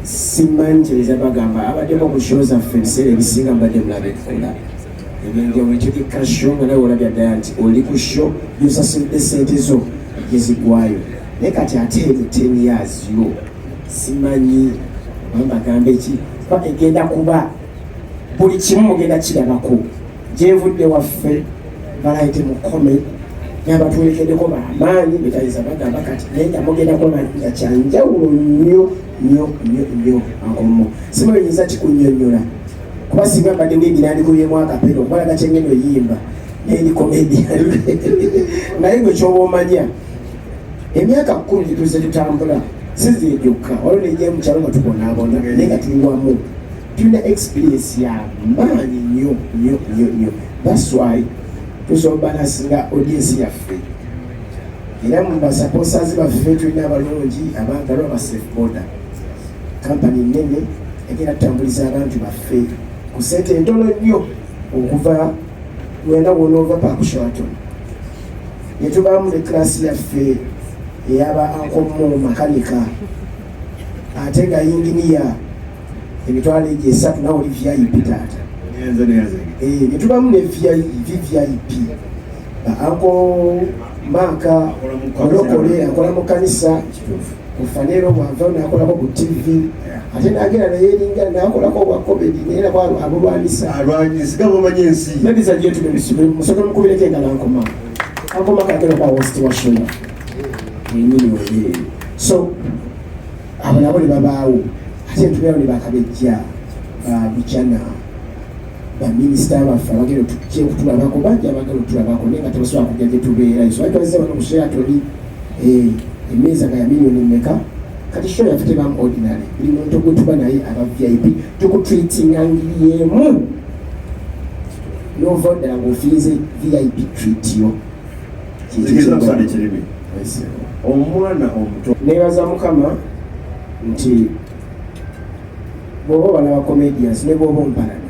simanjiriza bagamba abaddeko ku show zaffe ebiseera ebisinga mbadde mulabekula ebintu bwetulikka show nga nawe olabya ddala nti oli ku show yosasulidde sente zo gezigwayo naye kati ate 10 years yo simanyi bambagambe ki kuba egenda kuba buli kimu mugenda kirabako gyenvudde waffe balayite mukome nabatuwerekeddeko bamaanyi betayinza bagamba kati naye nga mugenda kuba nga kyanjawulo nnyo akomo simayinza kikunyonyola kuba singa mbadde ng'egirandikuyemu akapero balaga kyengendo yimba naye komedia naye gwe kyoba omanya emyaka 10 gituze tutambula sizi gyokka waliwo nejja mukyalo nga tubonaabona naye nga tuli wamu tulina experience ya maanyi nnyo that's why tusobola balasinga audience yaffe era mu basaponsers baffe tulina abalungi abangalwa aba safe border kampani nnene egenda tutambuliza abantu baffe ku sente ntono nnyo okuva wenda wonoova paaku Sheraton ne tubaamu ne klasi yaffe eyaba ankomo makanika ate nga yinginiya emitwalo egyo 3 nawe oli VIP taata ne tubaamu ne VIP anko Maka olokole akola mu kanisa kufanero bwava nakolako ku TV ate nagenda nayeringa nakolako bwa comedy nera kwa abulwanisa alwanyisiga mumanyi ensi ladies and gentlemen musoke mukubireko engalo anko Maka agenda kwa host wa show enyini oye so abo nabo ne babaawo ate tubeera ne bakabejja buchana baminisita baffe abagenda tujje kutulabako bangi abagenda otulabako naye nga tebasobola kujja gye tubeerayo so atwalize bano mu Sheraton emmeeza nga ya miliyoni mmeka kati show yaffe tebamu ordinary buli muntu gwe tuba naye aba VIP tukutreatinga ngiri emu nova ddala ng'ofiize VIP treat yo omwana omuto neebaza Mukama nti bw'oba balaba comedians ne bw'oba ompalana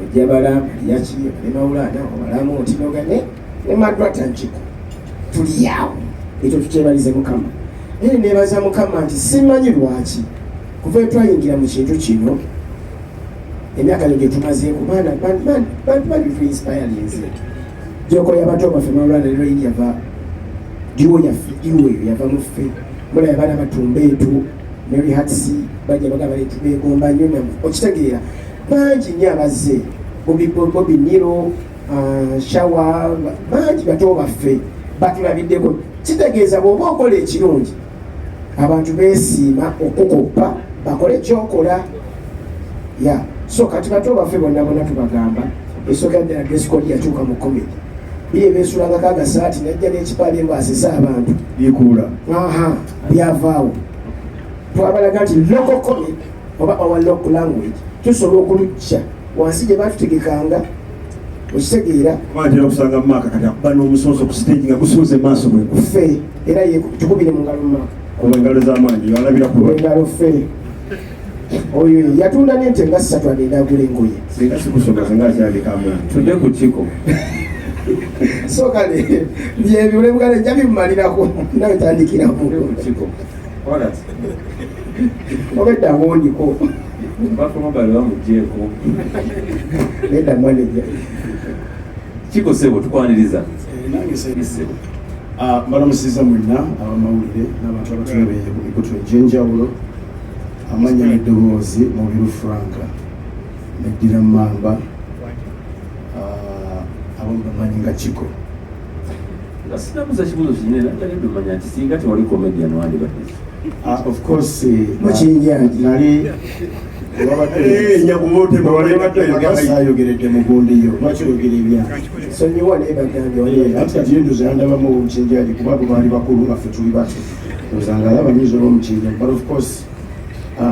ojja balaba yaki ne mawulana obalamu otinoga ne madwata nkiko tuliyawo ekyo tukyebalize Mukama naye neebaza Mukama nti simanyi lwaki kuva twayingira mu kintu kino emyaka gye tumazeeko baana bali tuinspirinze gyokoya bato baffe mawulana lero yava diwo yaffe diwo yava mu ffe mulaba abaana batumba etu Mary Hatsi bajja bagamba netubegomba nnyo okitegeera bangi nnyo abazze Bobi Niro Shawa bangi bato baffe batulabiddeko kitegeeza bw'oba okola ekirungi abantu beesiima okukoppa bakole kyokola ya so kati bato baffe bonna tubagamba esooka ddala dresscode yatuuka mu comedy biye beesulangako agasaati najja n'ekipale mbwasisa abantu bikuula byavaawo twabalaga nti local comedy oba our local language tusobola okulujja wansi gye batutegekanga okitegeera kwatera okusanga Maka kati akuba n'omusooso ku stage nga gusuuza emaaso bwe ffe era tukubire mu ngalo Maka kuba engalo z'amaanyi yalabira ku engalo ffe oyo yatunda n'ente nga 3 agenda agula engoye singa sikusomesa ngaakyandikamu tudde ku kiko so kale byebulebugale nja bimumalirako nawe tandikiramu kiko obedda awondiko bakomabali bamugyeko nedda mwaneja kiko sebo tukwaniriza mbalamusiza mwenna abamawulire n'abantu abatulabeye ku mikutu egy'enjawulo amanya n'eddoboozi Mubiru Franka neddira Mamba abamu bamanyi nga Kiko nga sinabuza kibuzo kinene naddala ebimanya nti singa tewali comedian wandibadde of course mukinjaji nali sayogeredde mugundiyo lwaki oyogera ebyange sonyiwa naye bagambye ati kati yenduza yandabamu omukinjaji kuba abo baali bakulu baffe tuli bato ozanga alaba nyiza olw'omukinjaji but of course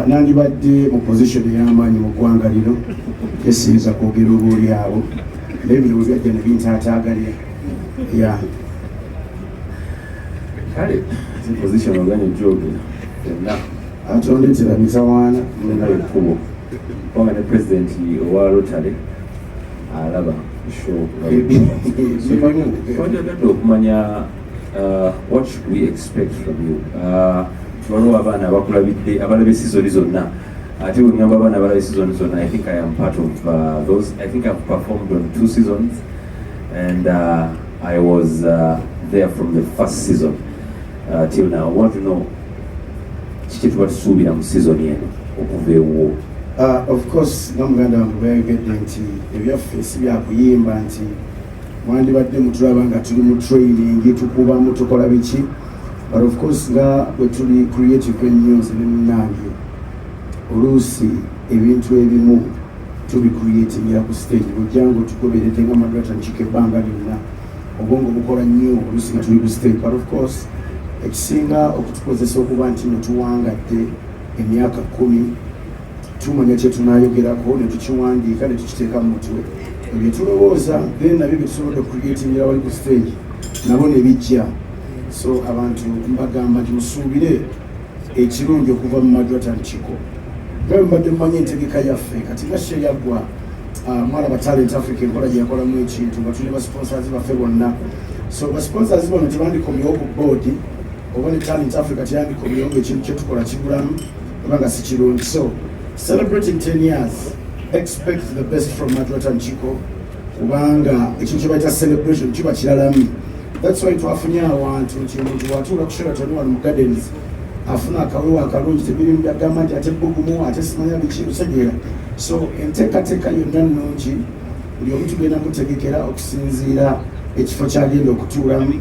nandibadde mu position ey'amaanyi mu ggwanga lino esinza kwogera obuoli abo naye bino bwe byajja ne bintaataagalira ya kale position oganye gyogera fenna ate ondeetera mitawaana nga ekkubo kubanga ne president owa Rotary alaba twajagadde okumanya what should we expect from you waliwo abaana abakulabidde abalabye season zonna ate bwe ngamba abaana abalabye season zonna I think I am part of those. I think I've performed on 2 seasons and I was there from the first season till now. I want to know kiki tuba tusuubira mu season eno okuva ewo. Of course namuganda wange bayogedde nti ebyaffe si byakuyimba nti mwandibadde mutulaba nga tuli mu training tukubamu tukola biki, but of course nga bwe tuli creative news ne munnange oluusi ebintu ebimu tubicreatingira ku stage bujjangu tugoberete nga Madrata Nchiko ebbanga lyonna obwongo bukola nnyo oluusi nga tuli ku stage, but of course ekisinga okutukozesa okuba nti netuwangadde emyaka 10 tumanya kye tunayogerako ne tukiwandiika ne tukiteeka mu mutwe ebyo tulowooza then nabyo bye tusobodde okucreatingira wali ku stage nabo ne bijja. So abantu mbagamba nti musuubire ekirungi okuva mu Madrata Nchiko nga mbadde mumanyi entegeka yaffe kati nga she yaggwa mwalaba Talent Africa enkola gye yakolamu ekintu nga tuli basponsors baffe bonna. So basponsors bano tebandikomyewo ku board oba ne Talent Africa teyandikomyewo ng'ekintu kye tukola kigulamu kubanga si kirungi. So celebrating 10 years, expect the best from Madrata Nchiko kubanga ekintu kye bayita celebration kiba kiralamu. That's why twafunye awantu nti omuntu watuula ku Sheraton wano mu Gardens afuna akawewo akalungi tebirimu byagamba nti ate bbugumu ate simanya biki osegeera. So enteekateeka yonna nnungi buli omu tugenda mutegekera okusinziira ekifo kyagenda okutuulamu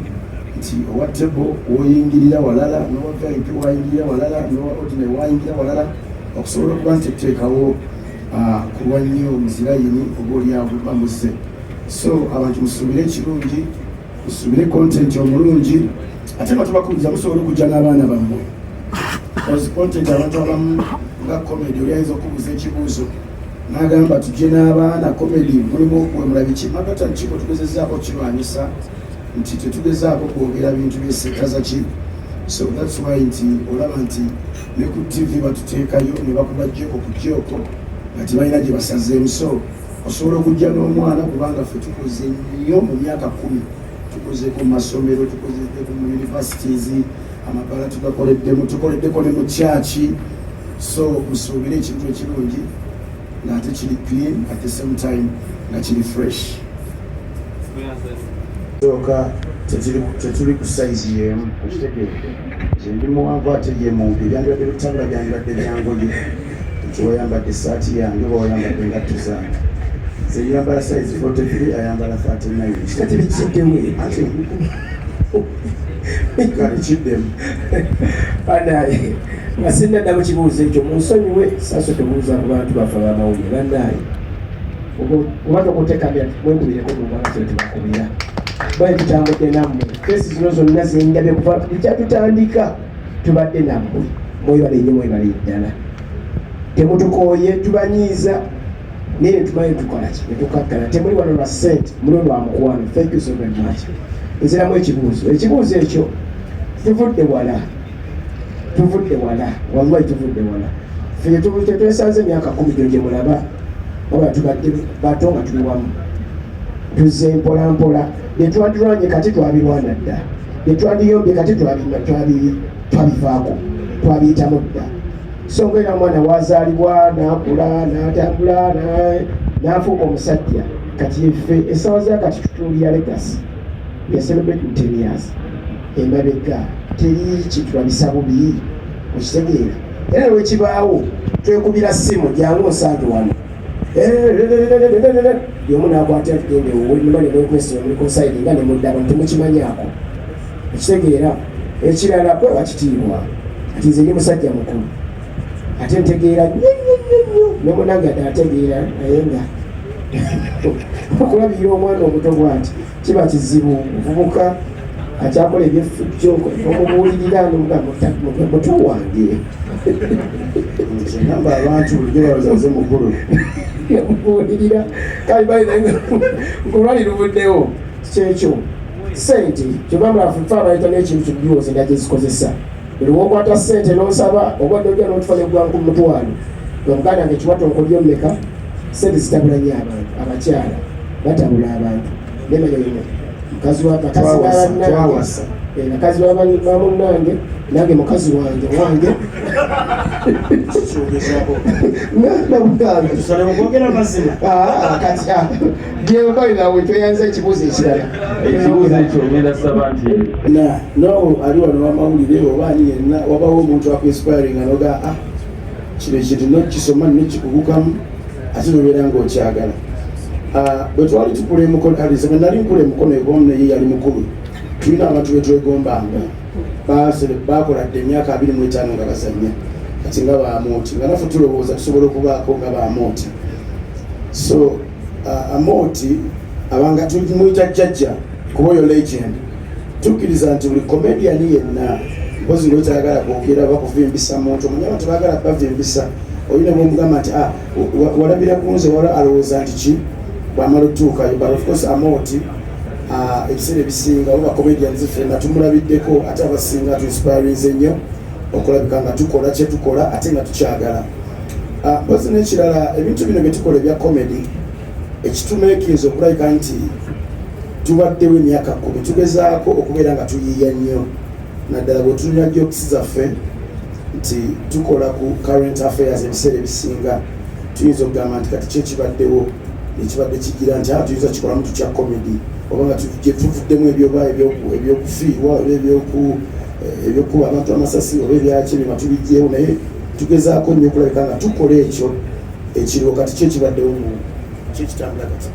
nti owa table woyingirira walala n'owa VIP wayingirira walala n'owa ordinary wayingirira walala okusobola okuba nti tuteekawo kulwa nnyo omuzirayini oba oliawo bamuzze. So abantu musuubire ekirungi musuubire content omulungi ate nga tubakubiza musobola okujja n'abaana bammwe because content abantu abamu nga comedy oli ayinza okubuuza ekibuuzo n'agamba tujje n'abaana comedy mulimu okuwemula biki. Madrata Nchiko tugezezzaako kirwanyisa nti tetugezaako kwogera bintu byesekaza ki. So that's why nti olaba nti ne ku TV batuteekayo ne bakubajjeko ku kyoko nga tebalina gye basazeemu. So osobola okujja n'omwana kubanga ffe tukoze nnyo mu myaka 10 tukoze ku masomero tukoze mu universities amabala tukoleddeko ne mu kyaki. So musuubire ekintu ekirungi ng'ate kiri clean at the same time nga kiri fresh. Soka tetuli ku size y'emu okitegeera nze ndi muwanvu ate ye mumpi byandibadde bitabula byandibadde byangoye nti wayambadde esaati yange oba wayambadde engatto zange nze yambala size 43 ayambala 39 kikati bikiddemu ate kale kiddemu banaye nga sinnadda mu kibuuzo ekyo munsonyiwe saaso tebuuza ku bantu baffe abamawulire banaye oba tokutekamira mwekubireko mu mbala kyo tebakubira bali tutambudde nammwe kesi zino zonna zendabye kuva tukyatutandika tubadde nammwe mwebale nnyo mwebale ddala temutukooye tubanyiiza naye tumanyi tukolaki netukakkana temuli wano lwa ssente muli lwa mukwano. Thank you so very much. Nziramu ekibuuzo ekyo tuvudde wala wallahi tuvudde wala ffe tetwesanze emyaka 10 gyo gye mulaba oba tubadde bato nga tuli wamu tuzze mpolampola bye twadulwanye kati twabirwana dda bye twadiyombye kati twabivaako twabiyitamu dda. So ng'era omwana wazaalibwa n'akula n'atambula n'afuuka omusajja kati ffe essaawa za kati tutuulira legacy we are celebrating 10 years emabega teri kitulabisa bubi okitegeera era lwekibaawo twekubira ssimu jangu osange wano yomu nakwata tugende olima nemwekwesio mulikonsaidi nga nemuddaba ntemukimanyaako okitegeera ekirala kwe wakitiibwa ati nze ndi musajja mukulu ate ntegeera nnyo nemunange adde ategeera naye nga okulabirira omwana omuto bwati kiba kizibu omuvubuka akyakola ebyefujjo omubuulirira muto wange namba abantu bulijjo babazaze mukulu mubuulirira kale balina nkulwalira obuddewo kyekyo sente kyobamulafu fe abayita n'ekintu kibyozi nga gyezikozesa buli wokwata sente n'osaba obadde ojja n'otufanya gwanku mutwalo omuganda nga ekiwato nkolyo mmeka sente zitabula nnyo abantu abakyala batabula abantu nemanya mukazi wabannange nakazi bamunange nange mukazi wange gyebalinawe tweyanza ekibuuzo ekirala ekibuuzo ekyo ogenda saba nti no ali wano wamawulire oba ani yenna wabawo omuntu akuinspiring anoga kino ekintu nokisoma nekikugukamu ate nobeera ngaokyagala bwe twali tukula emukono aliseme nali nkula emukono egomu naye yali mukulu tulina abantu betwegombanga bakoladde emyaka 25 nga bazanya kati nga bamooti nga naffe tulowooza tusobola okubaako nga bamooti so amooti abanga tumuyita jjajja kuba oyo legend tukkiriza nti buli comedian yenna mpozi ngaotayagala kwogera bakuvimbisa muntu omanyama tebagala bavimbisa olina bwomugamba nti walabira kunze wala alowooza nti ki bwamala otuukayo but of course amooti ebiseera ebisinga oba comedians ffe nga tumulabiddeko ate abasinga tuinspirinze nnyo okulabika nga tukola kyetukola ate nga tukyagala mpozi n'ekirala ebintu bino byetukola ebya comedy ekitumeekiriza okulabika nti tubaddewo emyaka 10 tugezaako okubeera nga tuyiiya nnyo naddala bwe tulina jokes zaffe nti tukola ku current affairs ebiseera ebisinga tuyinza okugamba nti kati kyekibaddewo ekibadde kigira nti tuyinza kikolamu tutya comedy oba nga tuvuddemu ebyokufiirwa ebyokuba abantu amasasi oba ebyaki bima tubijjeewo naye tugezaako nnyo okulabika nga tukola ekyo ekiriwo kati kyekibaddewo kyekitambula kati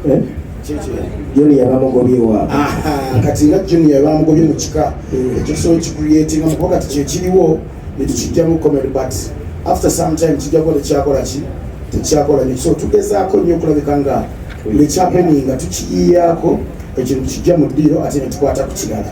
Joni yabamugobyewa kati nga Joni yabamugobye mu kika ekyo so kicreating mu kati kyekiriwo netukijjamu comedy but after some time kijjakola ekyakola ki tekyakola ne so tugezaako nnyo okulabika nga nekyapeninga tukiyiyaako ekintu kijja mu ddiro ate ne tukwata ku kirala